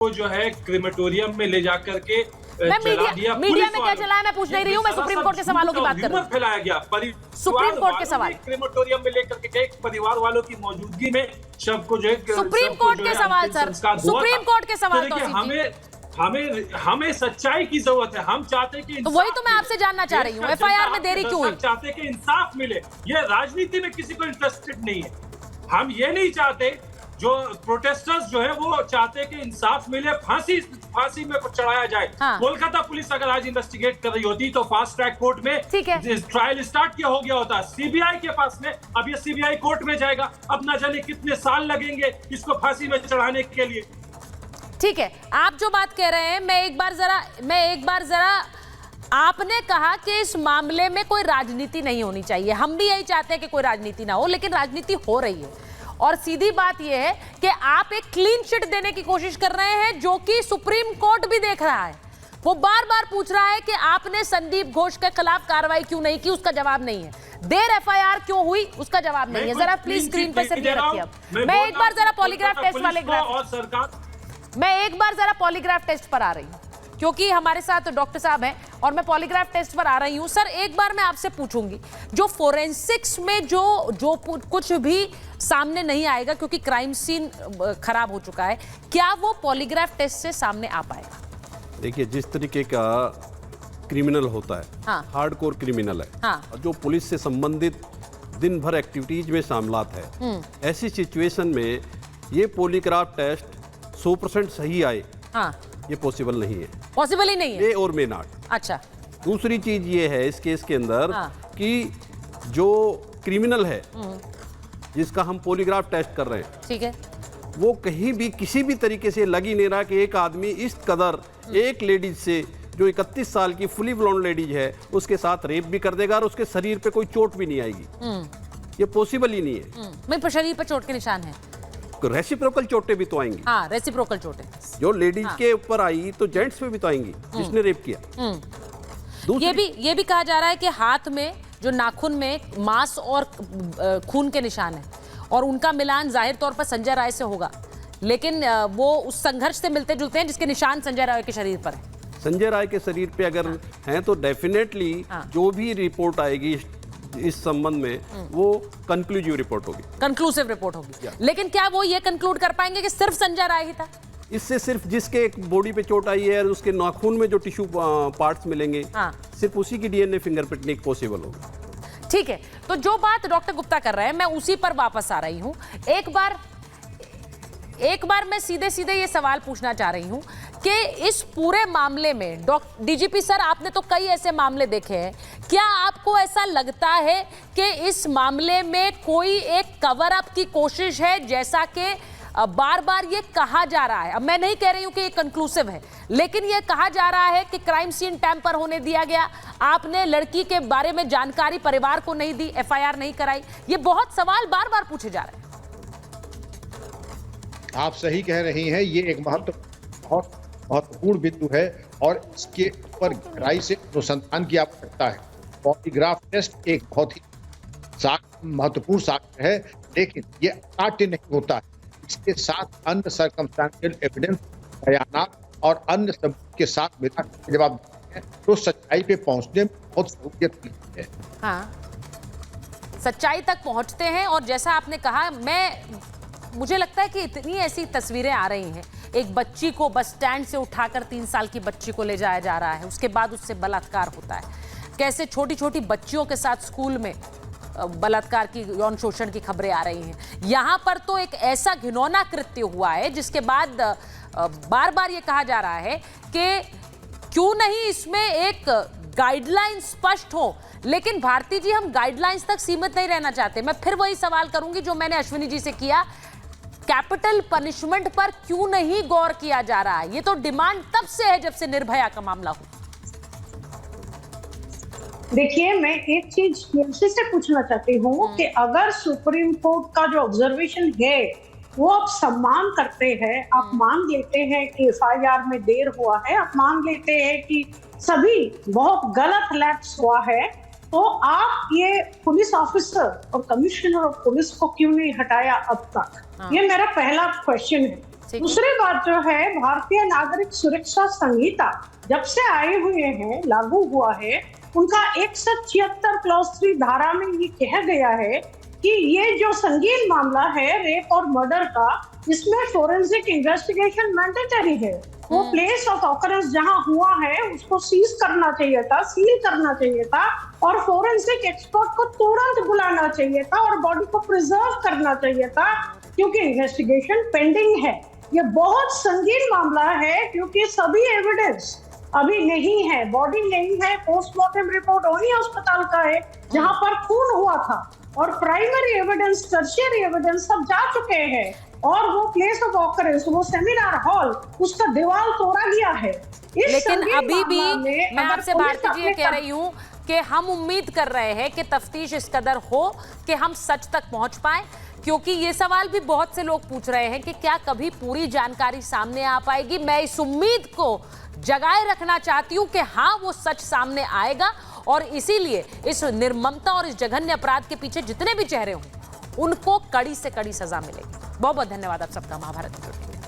को जो है क्रिमेटोरियम में ले जाकर के मैं जला दिया। मीडिया में क्या चला है मैं पूछ नहीं रही हूँ, मैं सुप्रीम कोर्ट के सवालों की बात कर रही हूँ। फैलाया गया सुप्रीम कोर्ट के सवाल, क्रिमेटोरियम में लेकर के गए, परिवार वालों की मौजूदगी में शव को जो है सुप्रीम कोर्ट के सवाल सर, सुप्रीम कोर्ट के सवाल। हमें सच्चाई की जरूरत है। हम चाहते हैं कि तो वही तो मैं आपसे जानना चाह रही हूँ, एफआईआर में देरी क्यों हुई? चाहते हैं कि इंसाफ मिले। ये राजनीति में किसी को इंटरेस्टेड नहीं है। हम ये नहीं चाहते, जो प्रोटेस्टर्स जो है वो चाहते हैं कि इंसाफ मिले, फांसी में चढ़ाया जाए। हाँ। कोलकाता पुलिस अगर आज इन्वेस्टिगेट कर रही होती तो फास्ट ट्रैक कोर्ट में ट्रायल स्टार्ट किया हो गया होता। सीबीआई के पास में, अब ये सीबीआई कोर्ट में जाएगा, अब ना जाने कितने साल लगेंगे इसको फांसी में चढ़ाने के लिए। ठीक है, आप जो बात कह रहे हैं, मैं एक बार जरा आपने कहा कि इस मामले में कोई राजनीति नहीं होनी चाहिए। हम भी यही चाहते हैं कि कोई राजनीति ना हो, लेकिन राजनीति हो रही है। और सीधी बात यह है कि आप एक क्लीन चिट देने की कोशिश कर रहे हैं, जो कि सुप्रीम कोर्ट भी देख रहा है। वो बार बार पूछ रहा है कि आपने संदीप घोष के खिलाफ कार्रवाई क्यों नहीं की, उसका जवाब नहीं है। देर एफआईआर क्यों हुई, उसका जवाब नहीं है। जरा प्लीज स्क्रीन पे से रखिए। मैं एक बार जरा पॉलीग्राफ टेस्ट वाले मैं एक बार जरा पॉलीग्राफ टेस्ट पर आ रही हूँ, क्योंकि हमारे साथ डॉक्टर साहब हैं और मैं पॉलीग्राफ टेस्ट पर आ रही हूँ। सर, एक बार मैं आपसे पूछूंगी, जो फोरेंसिक्स में जो कुछ भी सामने नहीं आएगा क्योंकि क्राइम सीन खराब हो चुका है, क्या वो पॉलीग्राफ टेस्ट से सामने आ पाएगा? देखिए, जिस तरीके का क्रिमिनल होता है, हाँ। हार्डकोर क्रिमिनल है, हाँ। और जो पुलिस से संबंधित दिन भर एक्टिविटीज में शामिलात है, ऐसी सिचुएशन में ये पॉलीग्राफ टेस्ट 100% सही आए, हाँ। ये पॉसिबल नहीं है। पॉसिबल ही नहीं है। मे और मे नॉट। अच्छा। दूसरी चीज ये है इस केस के अंदर, हाँ। कि जो क्रिमिनल है जिसका हम पॉलीग्राफ टेस्ट कर रहे हैं, ठीक है, वो कहीं भी किसी भी तरीके से लग ही नहीं रहा कि एक आदमी इस कदर एक लेडीज से, जो 31 साल की फुली ब्लोंड लेडीज है, उसके साथ रेप भी कर देगा और उसके शरीर पे कोई चोट भी नहीं आएगी। ये पॉसिबल ही नहीं है। मेरे पर शरीर पर चोट के निशान है। रेसिप्रोकल चोटें भी तो आएंगी। हाँ, रेसिप्रोकल चोटें। जो लेडीज के ऊपर आई तो जेंट्स पे भी तो आएंगी जिसने रेप किया। ये भी कहा जा रहा है कि हाथ में जो नाखून में मांस और खून के निशान है, और उनका मिलान जाहिर तौर पर संजय राय से होगा, लेकिन वो उस संघर्ष से मिलते जुलते हैं जिसके निशान संजय राय के शरीर पर है। संजय राय के शरीर पे अगर हैं तो डेफिनेटली जो भी रिपोर्ट आएगी इस संबंध में वो कंक्लूसिव रिपोर्ट होगी। कंक्लूसिव रिपोर्ट होगी। लेकिन क्या वो ये कंक्लूड कर पाएंगे कि सिर्फ संजय राय ही था? इससे सिर्फ जिसके बॉडी पे चोट आई है, उसके नाखून में जो टिश्यू पार्ट्स मिलेंगे, सिर्फ उसी की डीएनए फिंगरप्रिंटिंग पॉसिबल होगी। ठीक है, तो जो बात डॉक्टर गुप्ता कर रहे हैं, मैं उसी पर वापस आ रही हूं। एक बार मैं सीधे सीधे ये सवाल पूछना चाह रही हूं कि इस पूरे मामले में डीजीपी सर, आपने तो कई ऐसे मामले देखे हैं, क्या आपको ऐसा लगता है कि इस मामले में कोई एक कवर अप की कोशिश है, जैसा कि बार बार ये कहा जा रहा है? अब मैं नहीं कह रही हूं कि ये कंक्लूसिव है, लेकिन ये कहा जा रहा है कि क्राइम सीन टैंपर होने दिया गया, आपने लड़की के बारे में जानकारी परिवार को नहीं दी, एफआईआर नहीं कराई। ये बहुत सवाल बार बार पूछे जा रहे हैं। आप सही कह रही हैं, ये एक बहुत महत्वपूर्ण बिंदु है और इसके ऊपर गहराई से अनुसंधान की आवश्यकता है। पॉलीग्राफ टेस्ट एक बहुत ही महत्वपूर्ण साक्ष्य है, लेकिन ये अकाट्य नहीं होता है। इसके साथ अन्य सर्कमस्टेंशियल एविडेंस, बयानात और अन्य सबूत के साथ मिला जवाब देते हैं, तो सच्चाई पे पहुंचने में बहुत सहूलियत मिलती है। हाँ, सच्चाई तक पहुंचते हैं। और जैसा आपने कहा, मुझे लगता है कि इतनी ऐसी तस्वीरें आ रही हैं, एक बच्ची को बस स्टैंड से उठाकर 3 साल की बच्ची को ले जाया जा रहा है, उसके बाद उससे बलात्कार होता है, कैसे छोटी छोटी बच्चियों के साथ स्कूल में बलात्कार की, यौन शोषण की खबरें आ रही हैं। यहाँ पर तो एक ऐसा घिनौना कृत्य हुआ है जिसके बाद बार बार ये कहा जा रहा है कि क्यों नहीं इसमें एक गाइडलाइन स्पष्ट हो। लेकिन भारती जी, हम गाइडलाइंस तक सीमित नहीं रहना चाहते। मैं फिर वही सवाल करूंगी जो मैंने अश्विनी जी से किया, कैपिटल पनिशमेंट पर क्यों नहीं गौर किया जा रहा है? ये तो डिमांड तब से है जब से निर्भया का मामला हुआ। देखिए, मैं एक चीज मुंशी से पूछना चाहती हूँ कि अगर सुप्रीम कोर्ट का जो ऑब्जर्वेशन है वो आप सम्मान करते हैं, आप मान लेते हैं कि एफआईआर में देर हुआ है, आप मान लेते हैं कि सभी बहुत गलत लैप्स हुआ है, तो आप ये पुलिस ऑफिसर और कमिश्नर ऑफ पुलिस को क्यों नहीं हटाया अब तक? ये मेरा पहला क्वेश्चन है। दूसरी बात जो है, भारतीय नागरिक सुरक्षा संहिता जब से आए हुए हैं, लागू हुआ है, उनका 176 क्लॉज 3 धारा में ये कहा गया है कि ये जो संगीन मामला है रेप और मर्डर का, इसमें फोरेंसिक इन्वेस्टिगेशन मैंडेटरी है। वो प्लेस ऑफ ऑकरेंस जहां हुआ है उसको सीज करना चाहिए था, सील करना चाहिए था और फोरेंसिक एक्सपर्ट को तुरंत बुलाना चाहिए था और बॉडी को प्रिजर्व करना चाहिए था, क्योंकि इन्वेस्टिगेशन पेंडिंग है। ये बहुत संगीन मामला है क्योंकि सभी एविडेंस अभी नहीं है, बॉडी नहीं है, पोस्टमार्टम रिपोर्ट वही अस्पताल का है जहां पर खून हुआ था और प्राइमरी एविडेंस, टर्शियरी एविडेंस सब जा चुके हैं और वो प्लेस ऑफ ऑकरेंस, वो सेमिनार हॉल, उसका दीवार तोड़ा गया है। लेकिन अभी भी मैं आपसे भारती जी ये कह रही हूँ कि हम उम्मीद कर रहे हैं कि तफ्तीश इस कदर हो कि हम सच तक पहुंच पाए, क्योंकि ये सवाल भी बहुत से लोग पूछ रहे हैं कि क्या कभी पूरी जानकारी सामने आ पाएगी। मैं इस उम्मीद को जगाए रखना चाहती हूँ कि हाँ, वो सच सामने आएगा और इसीलिए इस निर्ममता और इस जघन्य अपराध के पीछे जितने भी चेहरे हों उनको कड़ी से कड़ी सजा मिलेगी। बहुत बहुत धन्यवाद आप सबका महाभारत में जुड़ने के लिए।